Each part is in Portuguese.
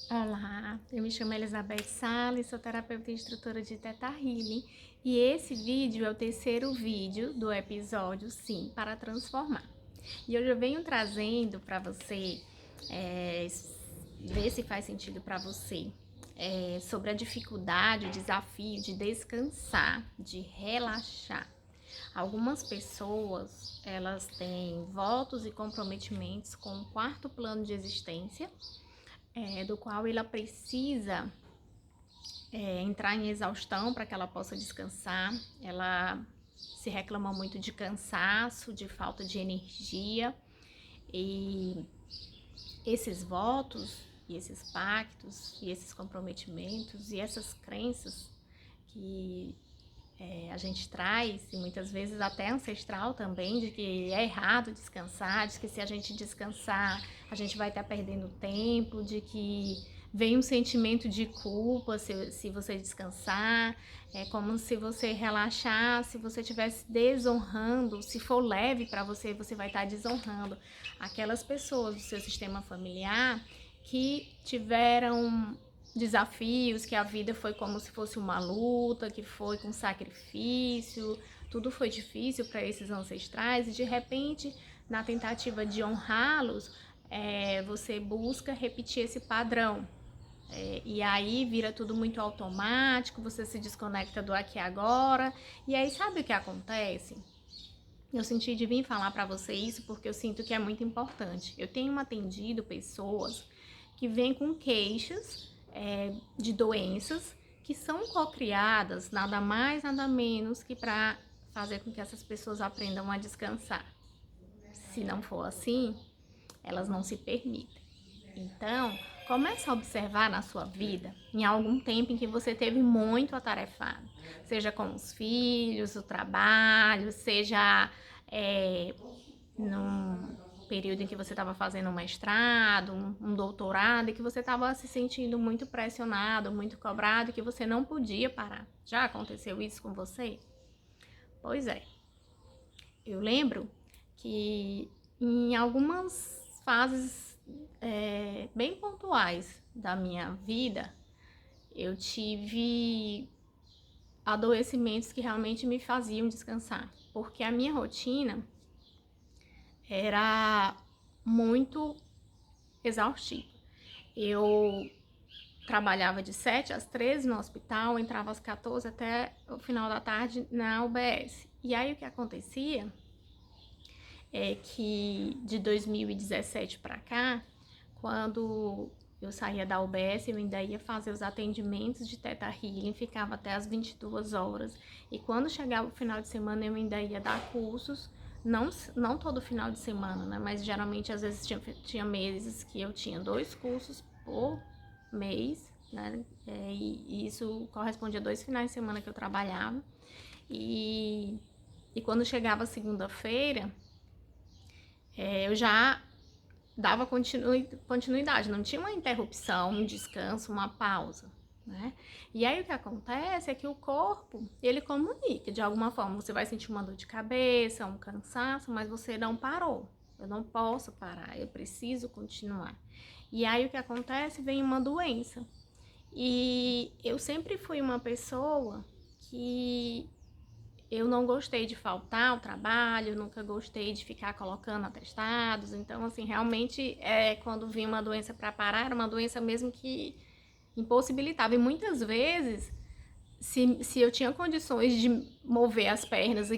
Olá, eu me chamo Elizabeth Salles, sou terapeuta e instrutora de Theta Healing e esse vídeo é o terceiro vídeo do episódio Sim para Transformar. E hoje eu venho trazendo para você, ver se faz sentido para você, sobre a dificuldade, o desafio de descansar, de relaxar. Algumas pessoas, elas têm votos e comprometimentos com o quarto plano de existência, do qual ela precisa entrar em exaustão para que ela possa descansar. Ela se reclama muito de cansaço, de falta de energia, e esses votos e esses pactos e esses comprometimentos e essas crenças que a gente traz, e muitas vezes até ancestral também, de que é errado descansar, de que se a gente descansar, a gente vai estar perdendo tempo, de que vem um sentimento de culpa se você descansar, é como se você relaxar, se você estivesse desonrando, se for leve para você, você vai estar desonrando aquelas pessoas do seu sistema familiar que tiveram desafios, que a vida foi como se fosse uma luta, que foi com sacrifício, tudo foi difícil para esses ancestrais, e de repente, na tentativa de honrá-los, você busca repetir esse padrão. E aí vira tudo muito automático, você se desconecta do aqui e agora, e aí sabe o que acontece? Eu senti de vir falar para você isso porque eu sinto que é muito importante. Eu tenho atendido pessoas que vêm com queixas de doenças que são cocriadas, nada mais, nada menos que para fazer com que essas pessoas aprendam a descansar. Se não for assim, elas não se permitem. Então, comece a observar na sua vida, em algum tempo em que você teve muito atarefado, seja com os filhos, o trabalho, seja num período em que você estava fazendo um mestrado, um doutorado, e que você estava se sentindo muito pressionado, muito cobrado, e que você não podia parar. Já aconteceu isso com você? Pois é. Eu lembro que em algumas fases bem pontuais da minha vida, eu tive adoecimentos que realmente me faziam descansar, porque a minha rotina era muito exaustivo. Eu trabalhava de 7 às 13 no hospital, entrava às 14 até o final da tarde na UBS. E aí o que acontecia é que de 2017 para cá, quando eu saía da UBS, eu ainda ia fazer os atendimentos de Theta Healing, ficava até as 22 horas. E quando chegava o final de semana, eu ainda ia dar cursos, não todo final de semana, né? Mas geralmente, às vezes, tinha meses que eu tinha 2 cursos por mês, né? E isso correspondia a 2 finais de semana que eu trabalhava. E quando chegava segunda-feira, eu já dava continuidade, não tinha uma interrupção, um descanso, uma pausa, né? E aí o que acontece é que o corpo, ele comunica, de alguma forma você vai sentir uma dor de cabeça, um cansaço, mas você não parou. Eu não posso parar, eu preciso continuar. E aí o que acontece? Vem uma doença. E eu sempre fui uma pessoa que eu não gostei de faltar ao trabalho, nunca gostei de ficar colocando atestados. Então, assim, realmente, quando vinha uma doença para parar, era uma doença mesmo que impossibilitava. E muitas vezes, se eu tinha condições de mover as pernas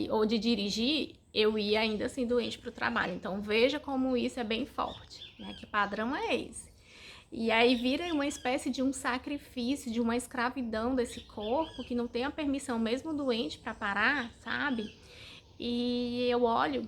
ou de dirigir, eu ia ainda assim doente para o trabalho. Então, veja como isso é bem forte, né? Que padrão é esse? E aí vira uma espécie de um sacrifício, de uma escravidão desse corpo que não tem a permissão, mesmo doente, para parar, sabe? E eu olho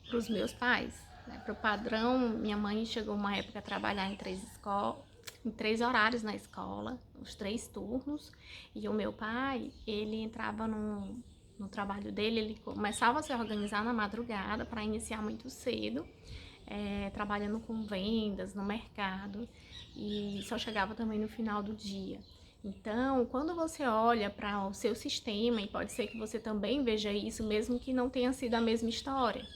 para os meus pais, né, para o padrão. Minha mãe chegou uma época a trabalhar em 3 horários na escola, os 3 turnos. E o meu pai, ele entrava no trabalho dele, ele começava a se organizar na madrugada para iniciar muito cedo. Trabalhando com vendas no mercado, e só chegava também no final do dia. Então, quando você olha para o seu sistema, e pode ser que você também veja isso, mesmo que não tenha sido a mesma história,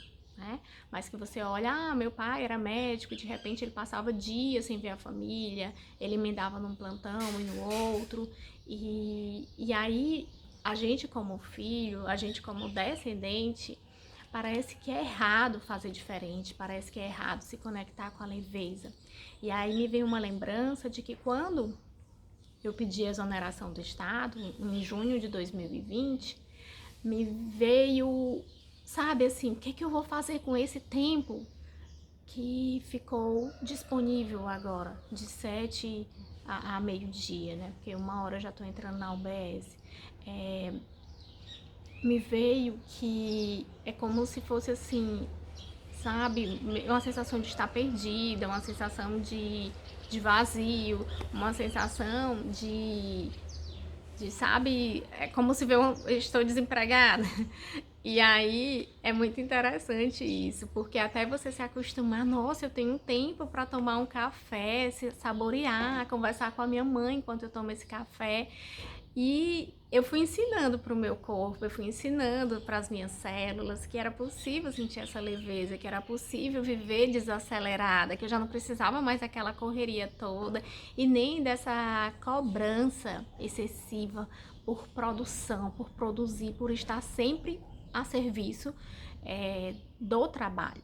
né? Mas que você olha, meu pai era médico, de repente ele passava dias sem ver a família, ele emendava num plantão e no outro, e aí a gente como filho, a gente como descendente, parece que é errado fazer diferente, parece que é errado se conectar com a leveza. E aí me vem uma lembrança de que quando eu pedi a exoneração do Estado, em junho de 2020, me veio, sabe assim, o que eu vou fazer com esse tempo que ficou disponível agora, de 7 a meio-dia, né? Porque 1 hora eu já tô entrando na UBS. Me veio que é como se fosse assim, sabe? Uma sensação de estar perdida, uma sensação de vazio, uma sensação sabe, é como se eu estou desempregada. E aí é muito interessante isso, porque até você se acostumar, nossa, eu tenho um tempo para tomar um café, saborear, conversar com a minha mãe enquanto eu tomo esse café. E eu fui ensinando para o meu corpo, eu fui ensinando para as minhas células que era possível sentir essa leveza, que era possível viver desacelerada, que eu já não precisava mais daquela correria toda e nem dessa cobrança excessiva por produção, por produzir, por estar sempre a serviço do trabalho.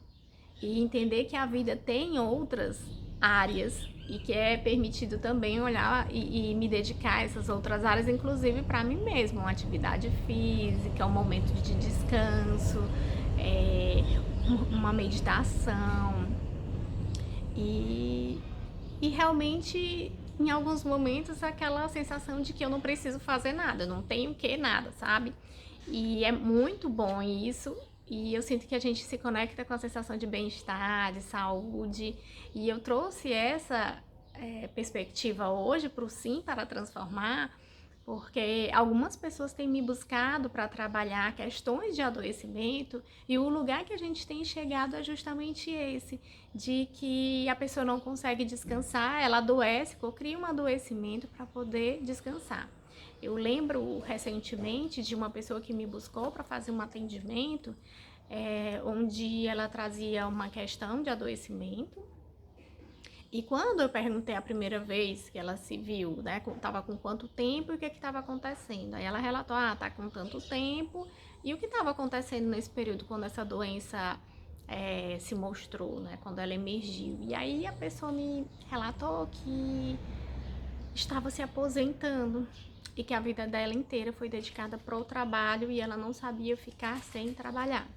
E entender que a vida tem outras áreas e que é permitido também olhar e me dedicar a essas outras áreas, inclusive para mim mesma, uma atividade física, um momento de descanso, uma meditação e realmente em alguns momentos aquela sensação de que eu não preciso fazer nada, não tenho que nada, sabe? E é muito bom isso. E eu sinto que a gente se conecta com a sensação de bem-estar, de saúde. E eu trouxe essa perspectiva hoje para o Sim para Transformar, porque algumas pessoas têm me buscado para trabalhar questões de adoecimento e o lugar que a gente tem chegado é justamente esse, de que a pessoa não consegue descansar, ela adoece, cria um adoecimento para poder descansar. Eu lembro recentemente de uma pessoa que me buscou para fazer um atendimento, onde ela trazia uma questão de adoecimento. E quando eu perguntei a primeira vez que ela se viu, né, tava com quanto tempo e o que estava acontecendo, aí ela relatou, tá com tanto tempo, e o que estava acontecendo nesse período quando essa doença se mostrou, né, quando ela emergiu. E aí a pessoa me relatou que estava se aposentando e que a vida dela inteira foi dedicada para o trabalho e ela não sabia ficar sem trabalhar.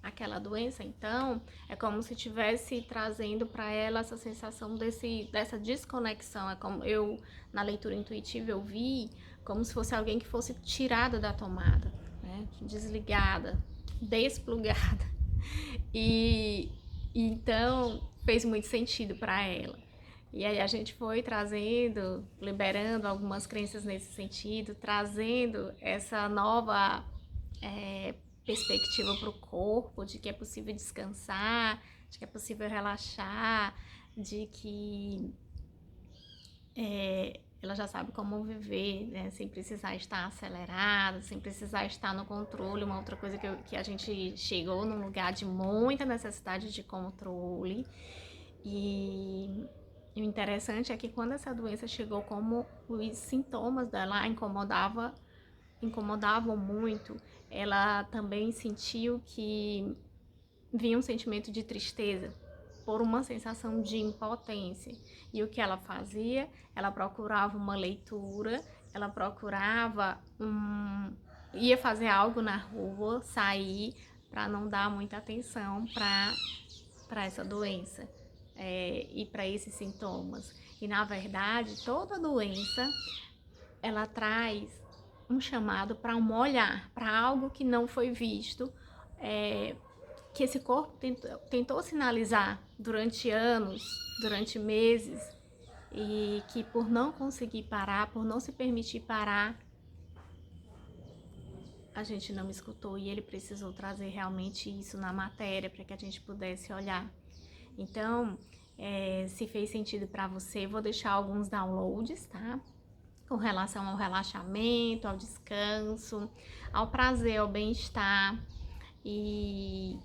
Aquela doença, então, é como se estivesse trazendo para ela essa sensação dessa desconexão. É como eu, na leitura intuitiva, eu vi como se fosse alguém que fosse tirada da tomada, né? Desligada, desplugada. E então fez muito sentido para ela. E aí a gente foi trazendo, liberando algumas crenças nesse sentido, trazendo essa nova perspectiva para o corpo, de que é possível descansar, de que é possível relaxar, de que ela já sabe como viver, né, sem precisar estar acelerada, sem precisar estar no controle. Uma outra coisa que a gente chegou num lugar de muita necessidade de controle. E o interessante é que quando essa doença chegou, como os sintomas dela incomodavam muito, ela também sentiu que vinha um sentimento de tristeza por uma sensação de impotência. E o que ela fazia? Ela procurava uma leitura, ela procurava ia fazer algo na rua, sair, para não dar muita atenção para essa doença e para esses sintomas. E na verdade, toda doença ela traz um chamado para um olhar, para algo que não foi visto, que esse corpo tentou sinalizar durante anos, durante meses, e que por não conseguir parar, por não se permitir parar, a gente não escutou, e ele precisou trazer realmente isso na matéria para que a gente pudesse olhar. Então, se fez sentido para você, vou deixar alguns downloads, tá? Com relação ao relaxamento, ao descanso, ao prazer, ao bem-estar. E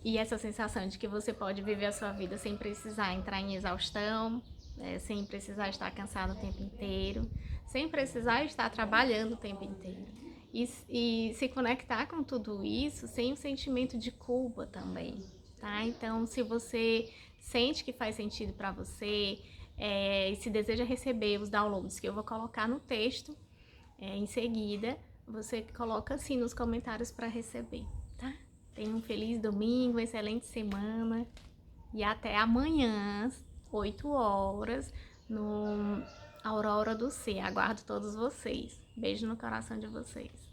E essa sensação de que você pode viver a sua vida sem precisar entrar em exaustão, sem precisar estar cansado o tempo inteiro, sem precisar estar trabalhando o tempo inteiro. E se conectar com tudo isso sem o sentimento de culpa também, tá? Então, se você sente que faz sentido para você, e se deseja receber os downloads que eu vou colocar no texto, em seguida, você coloca assim nos comentários para receber, tá? Tenha um feliz domingo, uma excelente semana e até amanhã, às 8 horas, no Aurora do Ser. Aguardo todos vocês. Beijo no coração de vocês.